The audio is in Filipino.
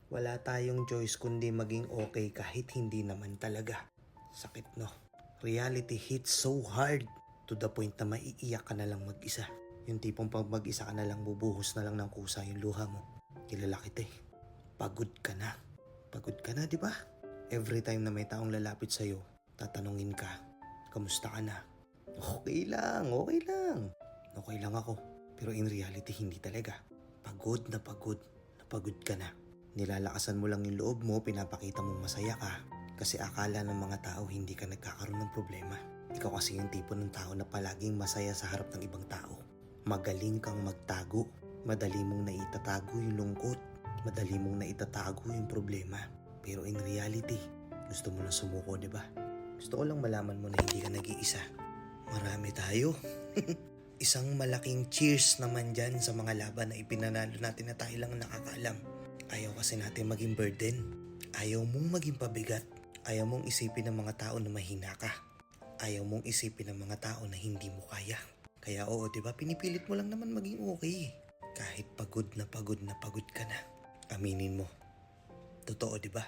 Wala tayong choice kundi maging okay kahit hindi naman talaga. Sakit no? Reality hits so hard to the point na maiiyak ka na lang mag-isa. Yung tipong pag mag-isa ka na lang, bubuhos na lang ng kusa yung luha mo. Kilala kita eh. Pagod ka na. Pagod ka na, di ba? Every time na may taong lalapit sa'yo, tatanungin ka, kamusta ka na? Okay lang, okay lang. Okay lang ako. Pero in reality, hindi talaga. Pagod na pagod ka na. Nilalakasan mo lang yung loob mo, pinapakita mong masaya ka. Kasi akala ng mga tao hindi ka nagkakaroon ng problema. Ikaw kasi yung tipo ng tao na palaging masaya sa harap ng ibang tao. Magaling kang magtago. Madali mong naitatago yung lungkot. Madali mong naitatago yung problema. Pero in reality, gusto mo lang sumuko, di ba? Gusto ko lang malaman mo na hindi ka nag-iisa. Marami tayo. Isang malaking cheers naman dyan sa mga laban na ipinanalo natin na tayo lang nakakaalam. Ayaw kasi natin maging burden. Ayaw mong maging pabigat. Ayaw mong isipin ng mga tao na mahina ka. Ayaw mong isipin ng mga tao na hindi mo kaya. Kaya oo, diba? Pinipilit mo lang naman maging okay. Kahit pagod na pagod ka na. Aminin mo. Totoo, diba?